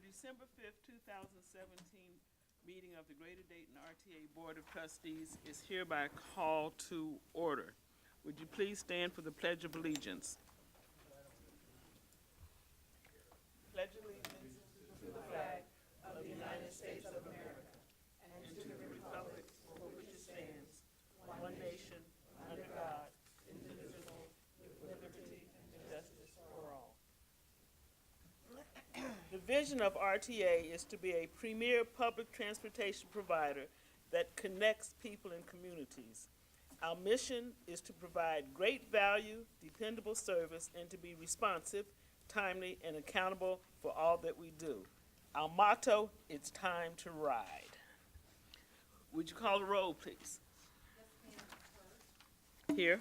December 5th, 2017 meeting of the Greater Dayton RTA Board of Trustees is hereby called to order. Would you please stand for the Pledge of Allegiance? Pledge allegiance to the flag of the United States of America and to the republic for which it stands, one nation, under God, indivisible, with liberty and justice for all. The vision of RTA is to be a premier public transportation provider that connects people and communities. Our mission is to provide great value, dependable service, and to be responsive, timely, and accountable for all that we do. Our motto, it's time to ride. Would you call the roll, please? Here.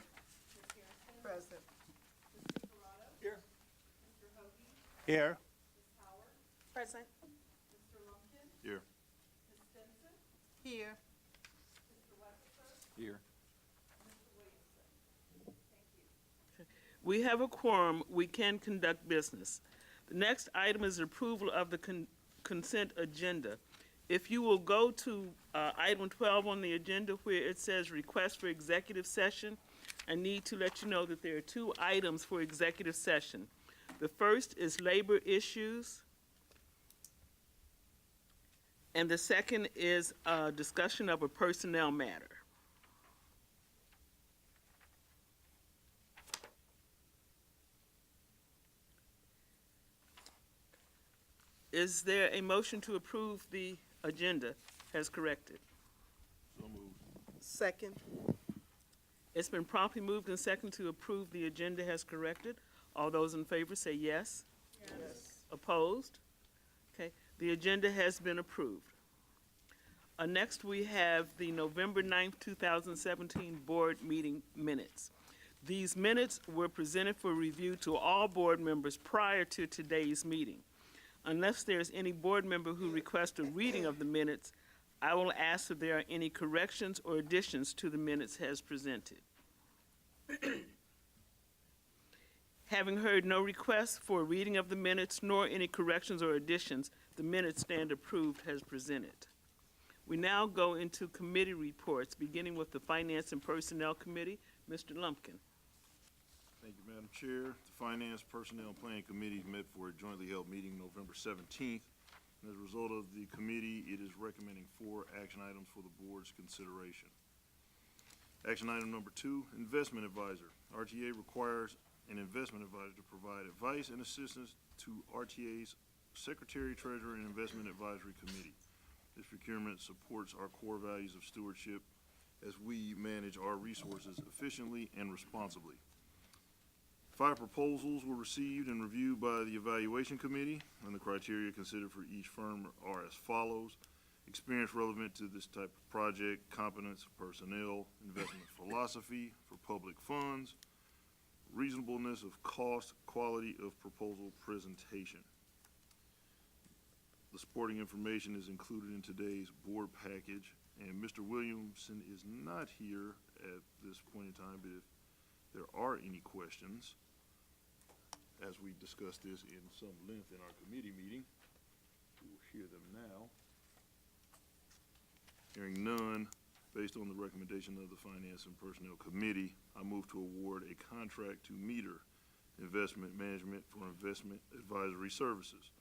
Present. Mr. Corrado? Here. Mr. Hoagie? Here. Ms. Howard? Present. Mr. Lumpkin? Here. Ms. Stinson? Here. Mr. Webster? Here. Mr. Williamson? Thank you. We have a quorum. We can conduct business. The next item is approval of the consent agenda. If you will go to item 12 on the agenda where it says request for executive session, I need to let you know that there are two items for executive session. The first is labor issues, and the second is a discussion of a personnel matter. Is there a motion to approve the agenda as corrected? So moved. Second. It's been properly moved and seconded to approve the agenda as corrected. All those in favor say yes. Yes. Opposed? Okay, the agenda has been approved. Next, we have the November 9th, 2017 board meeting minutes. These minutes were presented for review to all board members prior to today's meeting. Unless there's any board member who requests a reading of the minutes, I will ask if there are any corrections or additions to the minutes as presented. Having heard no requests for a reading of the minutes nor any corrections or additions, the minutes stand approved as presented. We now go into committee reports, beginning with the Finance and Personnel Committee. Mr. Lumpkin. Thank you, Madam Chair. The Finance, Personnel, and Planning Committee met for a jointly held meeting November 17th. And as a result of the committee, it is recommending 4 action items for the board's consideration. Action item number 2, investment advisor. RTA requires an investment advisor to provide advice and assistance to RTA's Secretary, Treasurer, and Investment Advisory Committee. This procurement supports our core values of stewardship as we manage our resources efficiently and responsibly. 5 proposals were received and reviewed by the Evaluation Committee, and the criteria considered for each firm are as follows: experience relevant to this type of project, competence of personnel, investment philosophy for public funds, reasonableness of cost, quality of proposal presentation. The supporting information is included in today's board package, and Mr. Williamson is not here at this point in time, but if there are any questions, as we discussed this in some length in our committee meeting, we will hear them now. Hearing none, based on the recommendation of the Finance and Personnel Committee, I move to award a contract to Meter Investment Management for investment advisory services.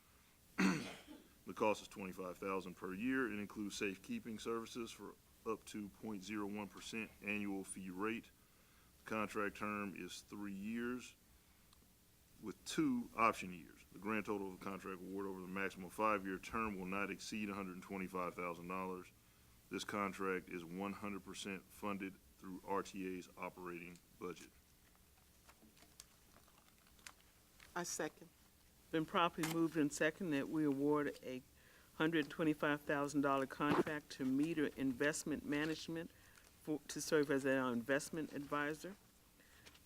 The cost is $25,000 per year and includes safekeeping services for up to 0.01% annual fee rate. The contract term is 3 years with 2 option years. The grand total of the contract award over the maximum 5-year term will not exceed $125,000. This contract is 100% funded through RTA's operating budget. I second. Been properly moved and seconded that we award a $125,000 contract to Meter Investment Management to serve as our investment advisor.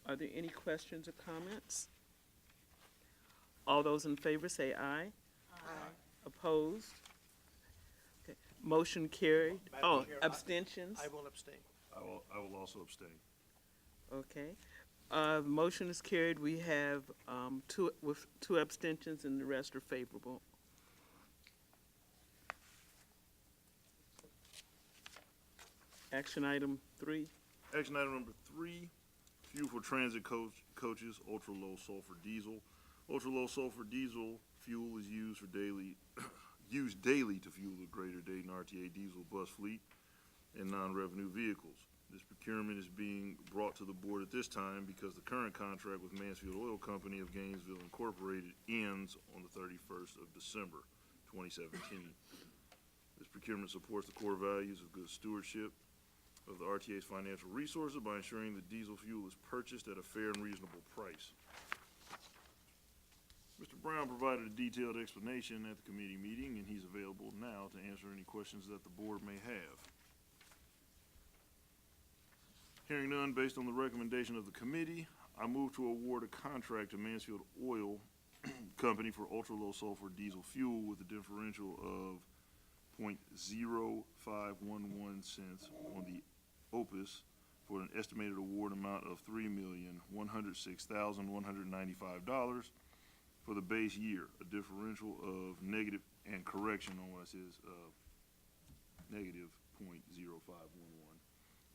Are there any questions or comments? All those in favor say aye. Aye. Opposed? Okay. Motion carried. Madam Oh, Chair, abstentions? I will abstain. I will also abstain. Okay. Motion is carried. We have 2 abstentions and the rest are favorable. Action item 3. Action item number 3, fuel for transit coaches, ultra-low sulfur diesel. Ultra-low sulfur diesel fuel is used daily to fuel the Greater Dayton RTA diesel bus fleet and non-revenue vehicles. This procurement is being brought to the board at this time because the current contract with Mansfield Oil Company of Gainesville Incorporated ends on the 31st of December, 2017. This procurement supports the core values of good stewardship of the RTA's financial resources by ensuring that diesel fuel is purchased at a fair and reasonable price. Mr. Brown provided a detailed explanation at the committee meeting, and he's available now to answer any questions that the board may have. Hearing none, based on the recommendation of the committee, I move to award a contract to Mansfield Oil Company for ultra-low sulfur diesel fuel with a differential of 0.0511 cents on the OPUS for an estimated award amount of $3,106,195 for the base year, a differential of negative, and correction on what it says, negative 0.0511,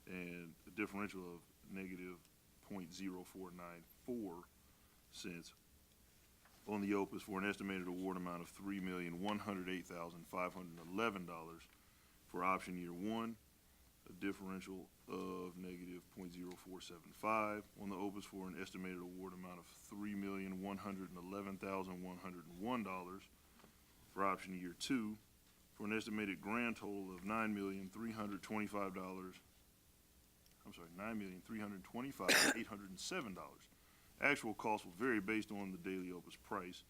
and a differential of negative 0.0494 cents on the OPUS for an estimated award amount of $3,108,511 for option year 1, a differential of negative 0.0475 on the OPUS for an estimated award amount of $3,111,101 for option year 2, for an estimated grand total of $9,325,807. Actual costs will vary based on the daily OPUS price,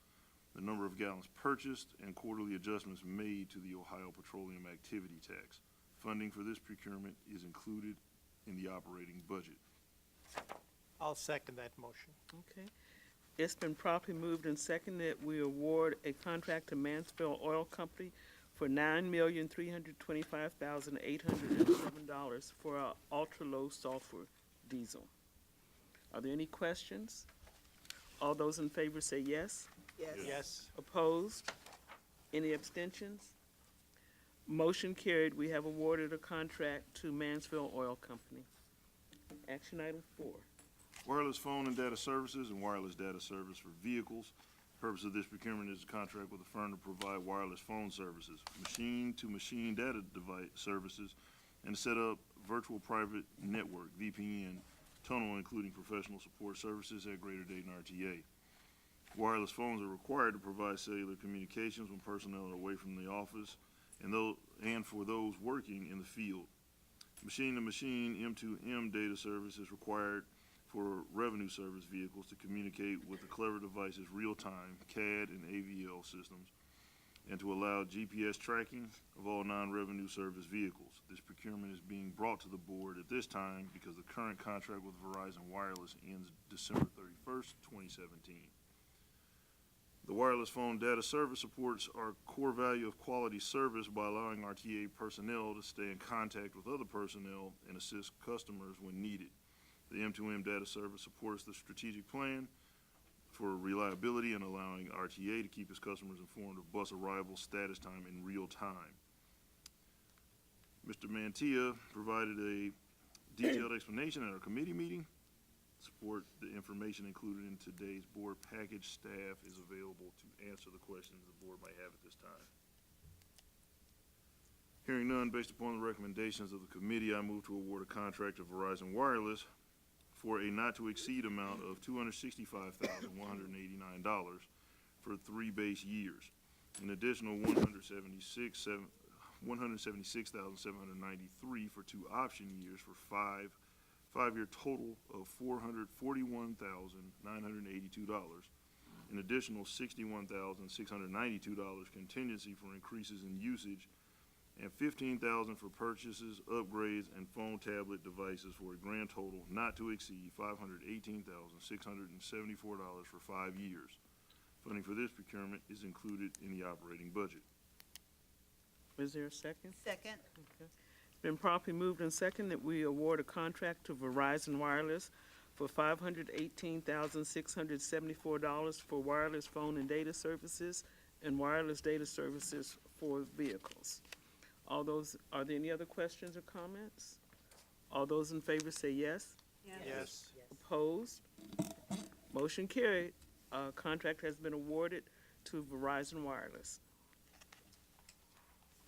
the number of gallons purchased, and quarterly adjustments made to the Ohio Petroleum Activity Tax. Funding for this procurement is included in the operating budget. I'll second that motion. Okay. It's been properly moved and seconded that we award a contract to Mansfield Oil Company for $9,325,807 for our ultra-low sulfur diesel. Are there any questions? All those in favor say yes. Yes. Yes. Opposed? Any abstentions? Motion carried. We have awarded a contract to Mansfield Oil Company. Action item 4. Wireless phone and data services and wireless data service for vehicles. The purpose of this procurement is a contract with a firm to provide wireless phone services, machine-to-machine data device services, and to set up virtual private network, VPN, tunnel, including professional support services at Greater Dayton RTA. Wireless phones are required to provide cellular communications when personnel are away from the office and for those working in the field. Machine-to-machine M2M data service is required for revenue service vehicles to communicate with the Clever Devices real-time CAD and AVL systems, and to allow GPS tracking of all non-revenue service vehicles. This procurement is being brought to the board at this time because the current contract with Verizon Wireless ends December 31st, 2017. The wireless phone data service supports our core value of quality service by allowing RTA personnel to stay in contact with other personnel and assist customers when needed. The M2M data service supports the strategic plan for reliability and allowing RTA to keep its customers informed of bus arrival status time in real time. Mr. Mantilla provided a detailed explanation at our committee meeting. Support the information included in today's board package. Staff is available to answer the questions the board might have at this time. Hearing none, based upon the recommendations of the committee, I move to award a contract to Verizon Wireless for a not-to-exceed amount of $265,189 for 3 base years. An additional $176,793 for 2 option years for 5-year total of $441,982. An additional $61,692 contingency for increases in usage, and $15,000 for purchases, upgrades, and phone tablet devices for a grand total not to exceed $518,674 for 5 years. Funding for this procurement is included in the operating budget. Is there a second? Second. Okay. It's been properly moved and seconded that we award a contract to Verizon Wireless for $518,674 for wireless phone and data services and wireless data services for vehicles. Are there any other questions or comments? All those in favor say yes. Yes. Opposed? Motion carried. Contract has been awarded to Verizon Wireless.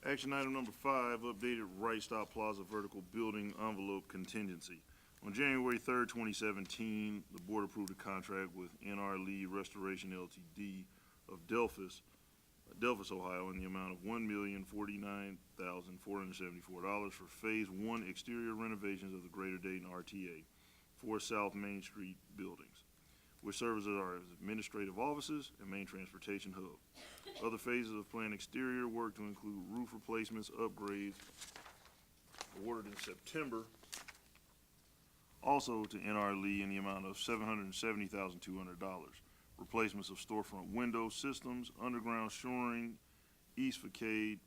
Action item number 5, updated Right Stop Plaza vertical building envelope contingency. On January 3rd, 2017, the board approved a contract with NR Lee Restoration Ltd. of Delphus, Ohio, in the amount of $1,049,474 for Phase 1 exterior renovations of the Greater Dayton RTA, 4 South Main Street buildings, which serve as our administrative offices and main transportation hub. Other phases of planned exterior work to include roof replacements, upgrades, awarded in September, also to NR Lee in the amount of $770,200. Replacements of storefront window systems, underground shoring, facade.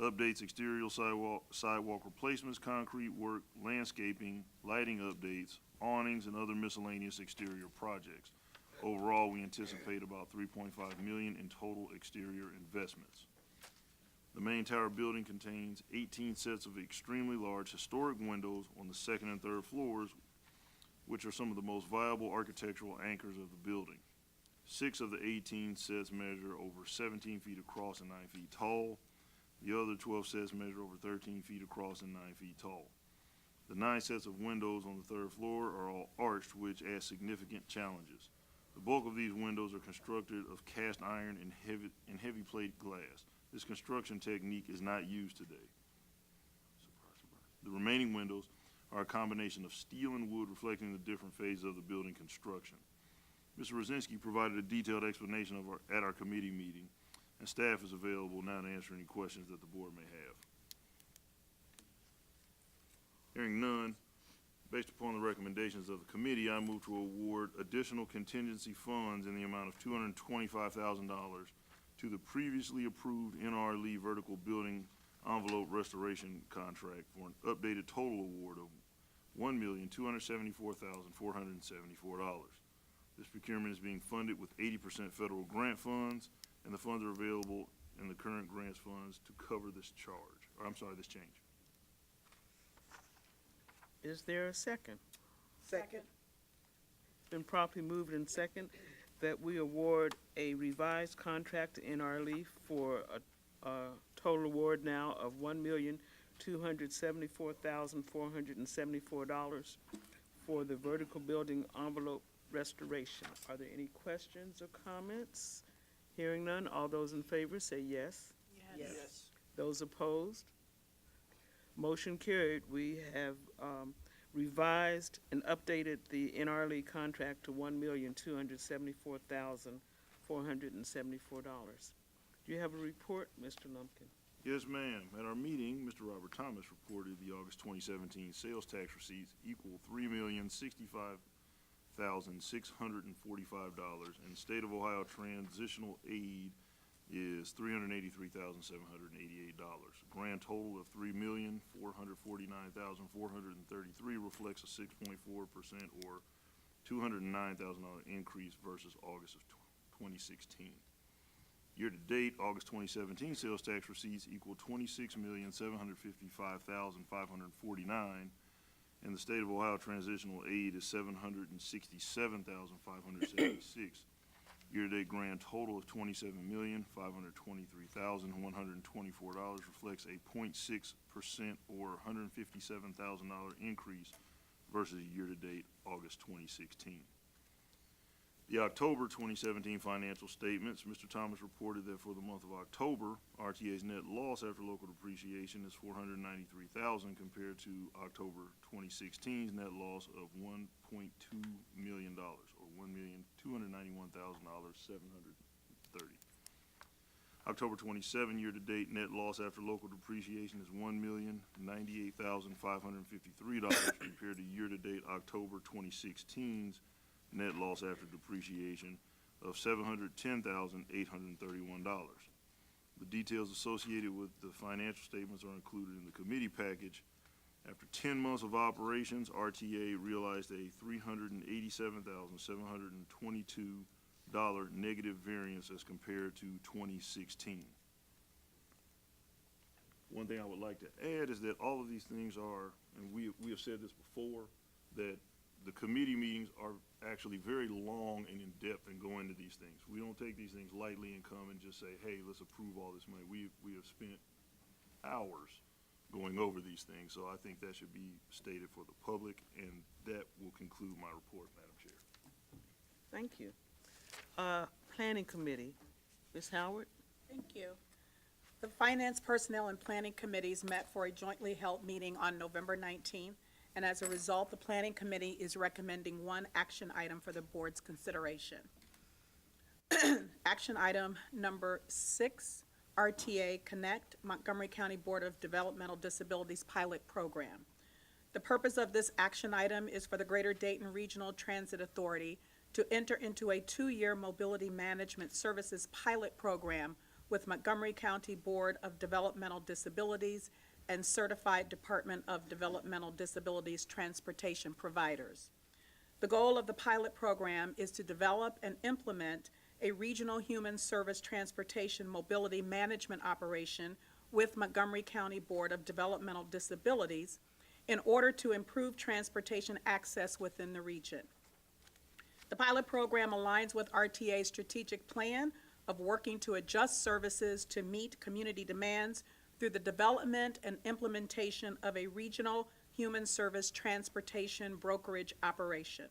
Updates, exterior sidewalk replacements, concrete work, landscaping, lighting updates, awnings, and other miscellaneous exterior projects. Overall, we anticipate about $3.5 million in total exterior investments. The main tower building contains 18 sets of extremely large historic windows on the second and third floors, which are some of the most viable architectural anchors of the building. 6 of the 18 sets measure over 17 feet across and 9 feet tall. The other 12 sets measure over 13 feet across and 9 feet tall. The 9 sets of windows on the third floor are all arched, which adds significant challenges. The bulk of these windows are constructed of cast iron and heavy plate glass. This construction technique is not used today. Surprise, surprise. The remaining windows are a combination of steel and wood, reflecting the different phases of the building construction. Mr. Rosinski provided a detailed explanation at our committee meeting, and staff is available now to answer any questions that the board may have. Hearing none, based upon the recommendations of the committee, I move to award additional contingency funds in the amount of $225,000 to the previously approved NR Lee vertical building envelope restoration contract for an updated total award of $1,274,474. This procurement is being funded with 80% federal grant funds, and the funds are available in the current grants funds to cover this this change. Is there a second? Second. Been properly moved in second that we award a revised contract to NR Lee for a total award now of $1,274,474 for the vertical building envelope restoration. Are there any questions or comments? Hearing none, all those in favor say yes. Yes. Those opposed? Motion carried. We have revised and updated the NR Lee contract to $1,274,474. Do you have a report, Mr. Lumpkin? Yes, ma'am. At our meeting, Mr. Robert Thomas reported the August 2017 sales tax receipts equal $3,065,645, and the State of Ohio transitional aid is $383,788. Grand total of $3,449,433 reflects a 6.4% or $209,000 increase versus August of 2016. Year-to-date, August 2017 sales tax receipts equal $26,755,549, and the State of Ohio transitional aid is $767,576. Year-to-date grand total of $27,523,124 reflects a 0.6% or $157,000 increase versus year-to-date August 2016. The October 2017 financial statements, Mr. Thomas reported that for the month of October, RTA's net loss after local depreciation is $493,000 compared to October 2016's net loss of $1.2 million, or $1,291,730. October 27 year-to-date net loss after local depreciation is $1,098,553 compared to year-to-date October 2016's net loss after depreciation of $710,831. The details associated with the financial statements are included in the committee package. After 10 months of operations, RTA realized a $387,722 negative variance as compared to 2016. one thing I would like to add is that all of these things are, and we have said this before, that the committee meetings are actually very long and in-depth and go into these things. We don't take these things lightly and come and just say, hey, let's approve all this money. We have spent hours going over these things, so I think that should be stated for the public, and that will conclude my report, Madam Chair. Thank you. Planning Committee, Ms. Howard? Thank you. The Finance, Personnel, and Planning Committees met for a jointly held meeting on November 19th, and as a result, the Planning Committee is recommending one action item for the board's consideration. Action item number 6, RTA Connect, Montgomery County Board of Developmental Disabilities Pilot Program. The purpose of this action item is for the Greater Dayton Regional Transit Authority to enter into a 2-year mobility management services pilot program with Montgomery County Board of Developmental Disabilities and Certified Department of Developmental Disabilities transportation providers. The goal of the pilot program is to develop and implement a regional human service transportation mobility management operation with Montgomery County Board of Developmental Disabilities in order to improve transportation access within the region. The pilot program aligns with RTA's strategic plan of working to adjust services to meet community demands through the development and implementation of a regional human service transportation brokerage operation.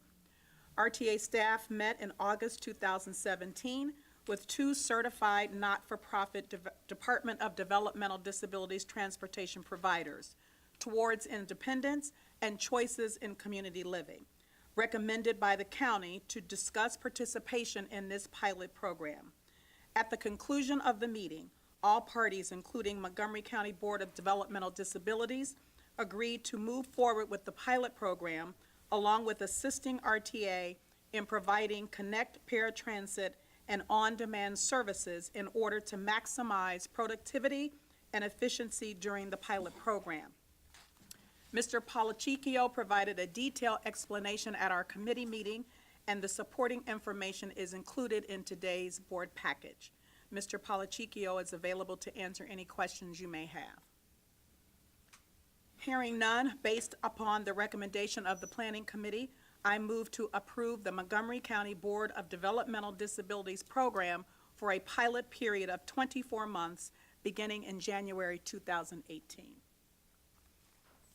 RTA staff met in August 2017 with 2 certified not-for-profit Department of Developmental Disabilities transportation providers towards independence and choices in community living, recommended by the county to discuss participation in this pilot program. At the conclusion of the meeting, all parties, including Montgomery County Board of Developmental Disabilities, agreed to move forward with the pilot program along with assisting RTA in providing Connect paratransit and on-demand services in order to maximize productivity and efficiency during the pilot program. Mr. Polachicchio provided a detailed explanation at our committee meeting, and the supporting information is included in today's board package. Mr. Polachicchio is available to answer any questions you may have. Hearing none, based upon the recommendation of the Planning Committee, I move to approve the Montgomery County Board of Developmental Disabilities program for a pilot period of 24 months beginning in January 2018.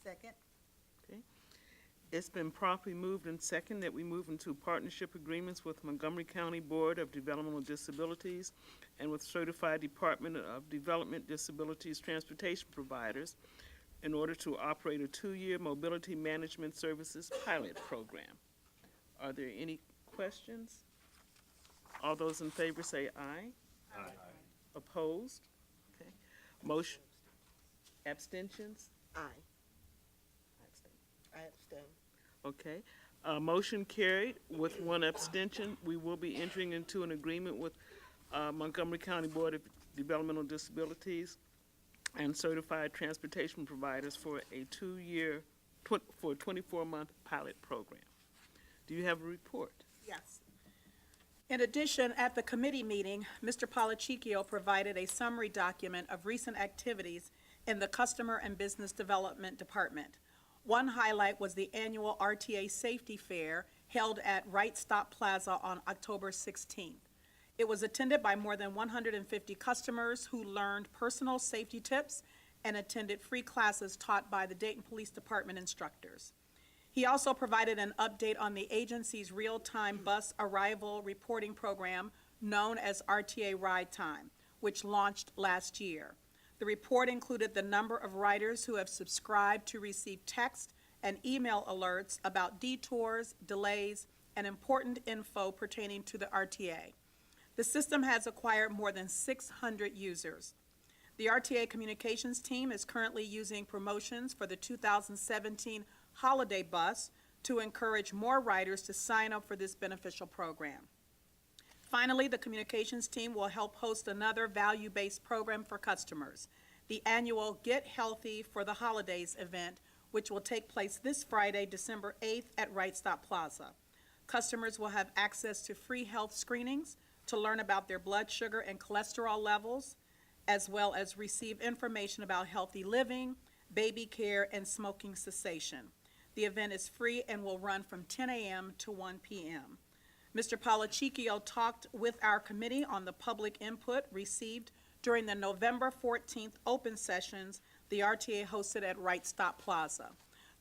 Second. Okay. It's been properly moved and second that we move into partnership agreements with Montgomery County Board of Developmental Disabilities and with Certified Department of Development Disabilities transportation providers in order to operate a 2-year mobility management services pilot program. Are there any questions? All those in favor say aye. Aye. Opposed? Okay. Motion. Abstentions? Aye. I abstain. Okay. Motion carried with 1 abstention. We will be entering into an agreement with Montgomery County Board of Developmental Disabilities and certified transportation providers for a 2-year, for a 24-month pilot program. Do you have a report? Yes. In addition, at the committee meeting, Mr. Polachicchio provided a summary document of recent activities in the Customer and Business Development Department. One highlight was the annual RTA Safety Fair held at Right Stop Plaza on October 16th. It was attended by more than 150 customers who learned personal safety tips and attended free classes taught by the Dayton Police Department instructors. He also provided an update on the agency's real-time bus arrival reporting program known as RTA Ride Time, which launched last year. The report included the number of riders who have subscribed to receive text and email alerts about detours, delays, and important info pertaining to the RTA. The system has acquired more than 600 users. The RTA communications team is currently using promotions for the 2017 holiday bus to encourage more riders to sign up for this beneficial program. Finally, the communications team will help host another value-based program for customers, the annual Get Healthy for the Holidays event, which will take place this Friday, December 8th at Right Stop Plaza. Customers will have access to free health screenings to learn about their blood sugar and cholesterol levels, as well as receive information about healthy living, baby care, and smoking cessation. The event is free and will run from 10 a.m. to 1 p.m. Mr. Polachicchio talked with our committee on the public input received during the November 14th open sessions the RTA hosted at Right Stop Plaza.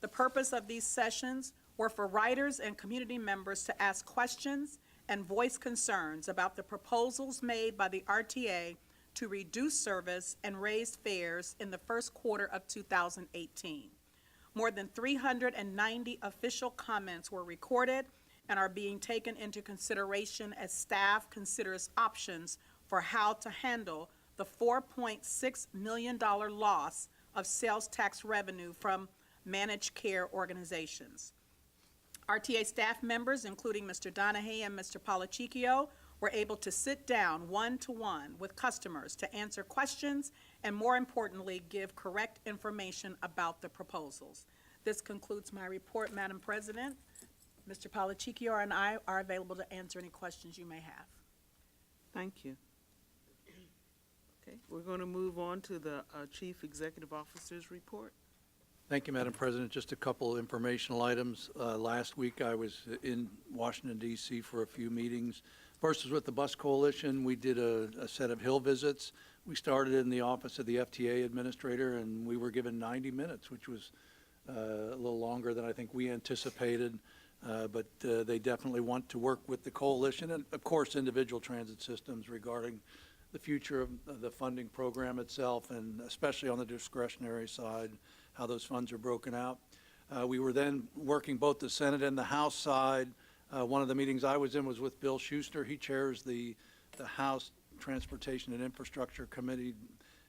The purpose of these sessions were for writers and community members to ask questions and voice concerns about the proposals made by the RTA to reduce service and raise fares in the first quarter of 2018. More than 390 official comments were recorded and are being taken into consideration as staff considers options for how to handle the $4.6 million loss of sales tax revenue from managed care organizations. RTA staff members, including Mr. Donahue and Mr. Polachicchio, were able to sit down one-to-one with customers to answer questions and, more importantly, give correct information about the proposals. This concludes my report, Madam President. Mr. Polachicchio and I are available to answer any questions you may have. Thank you. Okay, we're going to move on to the Chief Executive Officer's report. Thank you, Madam President. Just a couple informational items. Last week, I was in Washington, D.C. for a few meetings. First was with the Bus Coalition. We did a set of Hill visits. We started in the office of the FTA Administrator, and we were given 90 minutes, which was a little longer than I think we anticipated. But they definitely want to work with the coalition and, of course, individual transit systems regarding the future of the funding program itself, and especially on the discretionary side, how those funds are broken out. We were then working both the Senate and the House side. One of the meetings I was in was with Bill Schuster. He chairs the House Transportation and Infrastructure Committee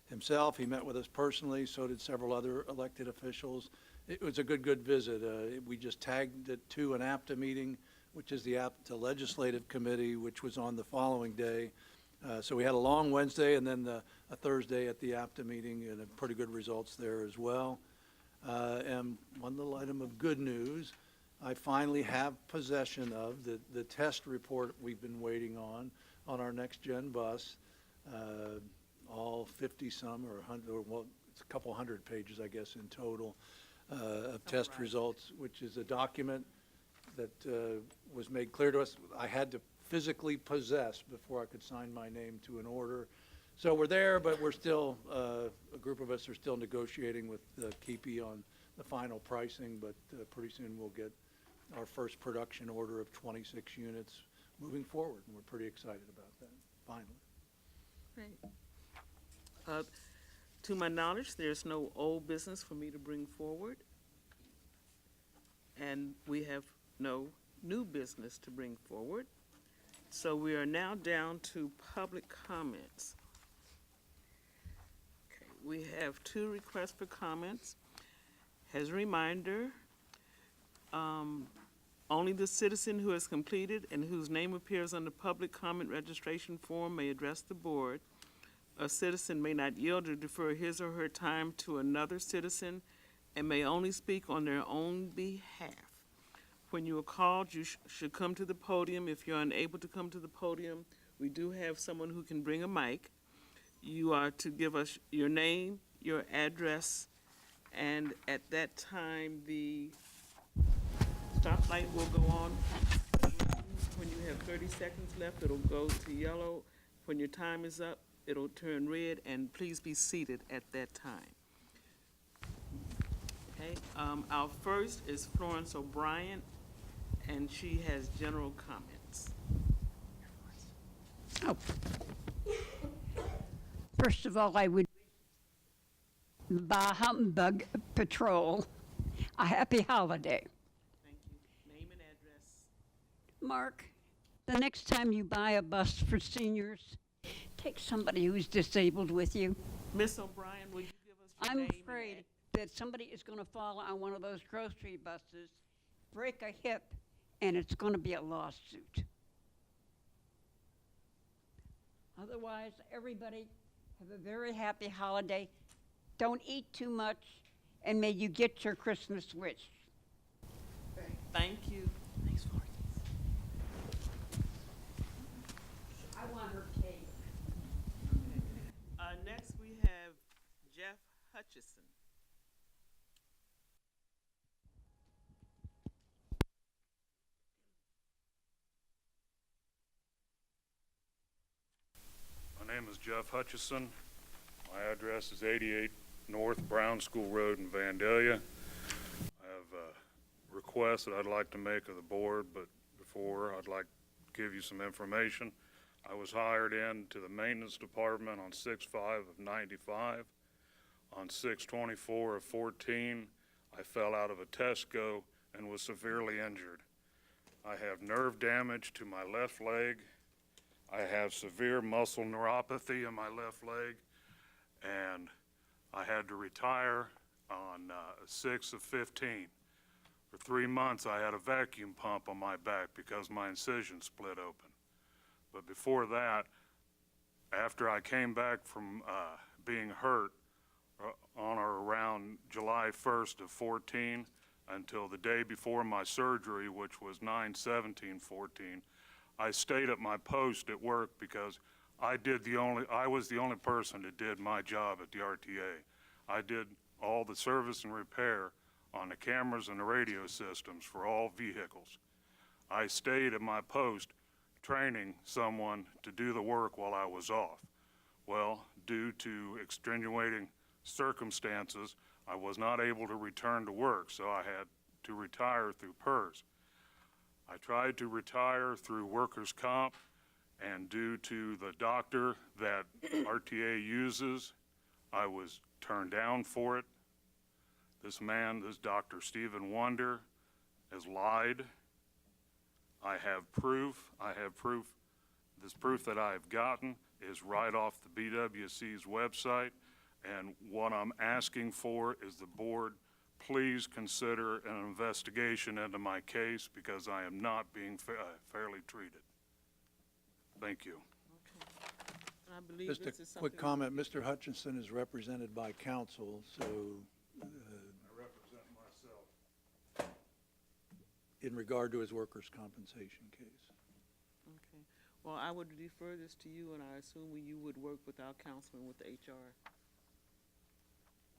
himself. He met with us personally, so did several other elected officials. It was a good visit. We just tagged it to an APTA meeting, which is the APTA Legislative Committee, which was on the following day. So we had a long Wednesday and then a Thursday at the APTA meeting, and pretty good results there as well. And one little item of good news, I finally have possession of the test report we've been waiting on our next-gen bus, all 50-some or 100, or well, it's a couple hundred pages, I guess, in total, of test results, which is a document that was made clear to us I had to physically possess before I could sign my name to an order. So we're there, but we're still, a group of us are still negotiating with KEPE on the final pricing, but pretty soon we'll get our first production order of 26 units moving forward, and we're pretty excited about that, finally. Great. To my knowledge, there's no old business for me to bring forward, and we have no new business to bring forward. So we are now down to public comments. Okay, we have 2 requests for comments. As a reminder, only the citizen who has completed and whose name appears on the public comment registration form may address the board. A citizen may not yield or defer his or her time to another citizen and may only speak on their own behalf. When you are called, you should come to the podium. If you're unable to come to the podium, we do have someone who can bring a mic. You are to give us your name, your address, and at that time, the stoplight will go on. When you have 30 seconds left, it'll go to yellow. When your time is up, it'll turn red, and please be seated at that time. Okay, our first is Florence O'Brien, and she has general comments. Oh. First of all, I would wish the Humbug Patrol a happy holiday. Thank you. Name and address. Mark, the next time you buy a bus for seniors, take somebody who's disabled with you. Miss O'Brien, will you give us your I'm name? afraid that somebody is going to fall on one of those grocery buses, break a hip, and it's going to be a lawsuit. Otherwise, everybody have a very happy holiday. Don't eat too much, and may you get your Christmas wish. Thank you. Thanks, Florence. I want her cake. Next, My name is Jeff Hutchison. My address is 88 North Brown School Road in Vandalia. I have a request that I'd like to make of the board, but before I'd like to give you some information. I was hired into the maintenance department on 6/5 of 95. On 6/24 of 14, I fell out of a Tesco and was severely injured. I have nerve damage to my left leg. I have severe muscle neuropathy in my left leg, and I had to retire on 6 of 15. For 3 months, I had a vacuum pump on my back because my incision split open. But before that, after I came back from being hurt on or around July 1st of 14 until the day before my surgery, which was 9/17/14, I stayed at my post at work because I was the only person that did my job at the RTA. I did all the service and repair on the cameras and the radio systems for all vehicles. I stayed at my post training someone to do the work while I was off. Well, due to extenuating circumstances, I was not able to return to work, so I had to retire through PERS. I tried to retire through workers' comp, and due to the doctor that RTA uses, I was turned down for it. This man, this Dr. Stephen Wonder, has lied. I have proof. This proof that I have gotten is right off the BWC's website, and what I'm asking for is the board please consider an investigation into my case because I am not being fairly treated. Thank you. And I believe Just this is a something. quick comment, Mr. Hutchinson is represented by counsel, so I represent myself. in regard to his workers' compensation case. Okay. Well, I would defer this to you, and I assume you would work without counseling with the HR.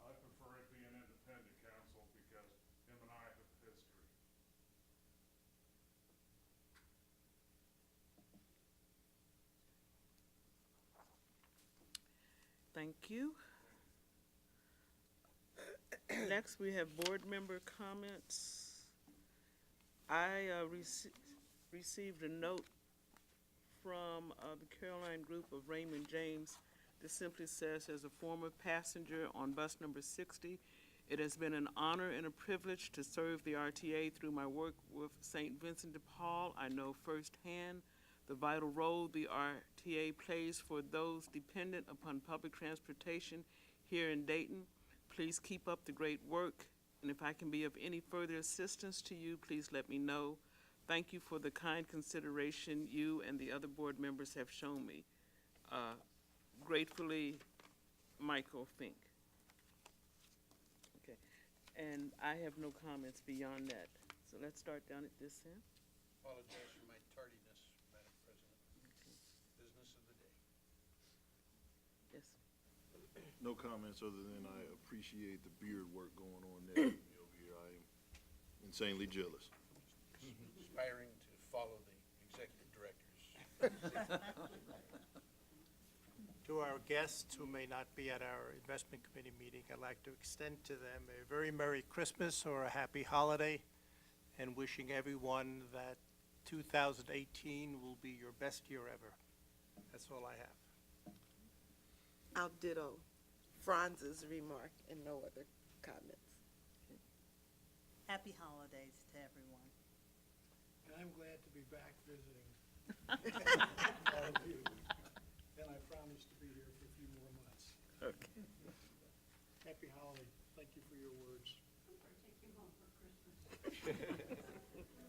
I prefer it be an independent counsel because him and I have history. Thank you. Next, we have board member comments. I received a note from the Caroline Group of Raymond James. This simply says, as a former passenger on bus number 60, it has been an honor and a privilege to serve the RTA through my work with St. Vincent de Paul. I know firsthand the vital role the RTA plays for those dependent upon public transportation here in Dayton. Please keep up the great work, and if I can be of any further assistance to you, please let me know. Thank you for the kind consideration you and the other board members have shown me. Gratefully, Michael Fink. Okay, and I have no comments beyond that. So let's start down at this end. Apologize for my tardiness, Madam President. Business of the day. Yes. No comments other than I appreciate the beard work going on there with me over here. I am insanely jealous. Aspiring to follow the executive directors. To our guests who may not be at our investment committee meeting, I'd like to extend to them a very Merry Christmas or a Happy Holiday, and wishing everyone that 2018 will be your best year ever. That's all I have. I'll ditto Franz's remark and no other comments. Happy holidays to everyone. And I'm glad to be back visiting all of you. And I promise to be here for a few more months. Okay. Happy holiday. Thank you for your words.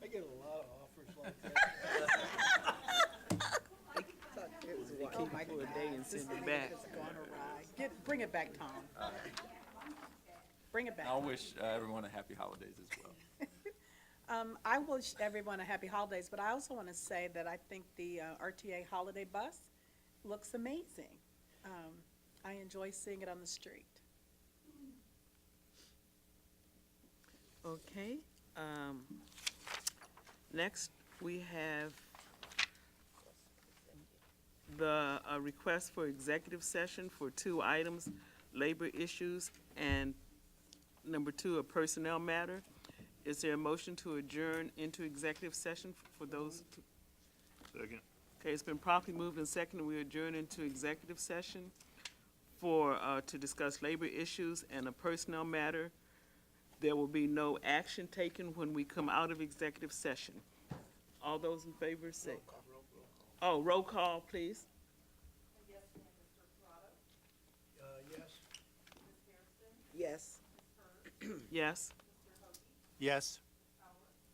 I get a lot of offers like that. Oh my For a day and God, this send it thing back. has gone awry. Bring it back, Tom. Bring it back. I'll wish everyone a happy holidays as well. I wish everyone a happy holidays, but I also want to say that I think the RTA holiday bus looks amazing. I enjoy seeing it on the street. Okay. Next, we have the request for executive session for 2 items, labor issues, and number 2, a personnel matter. Is there a motion to adjourn into executive session for those? Second. Okay, it's been properly moved and seconded. We adjourn into executive session for, to discuss labor issues and a personnel matter. There will be no action taken when we come out of executive session. All those in favor say. Oh, roll call, please. Yes. Yes. Yes.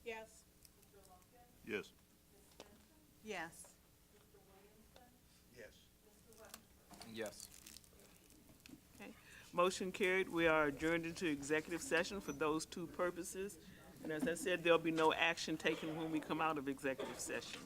Yes. Yes. Yes. Yes. Yes. Okay. Motion carried. We are adjourned into executive session for those 2 purposes. And as I said, there'll be no action taken when we come out of executive session.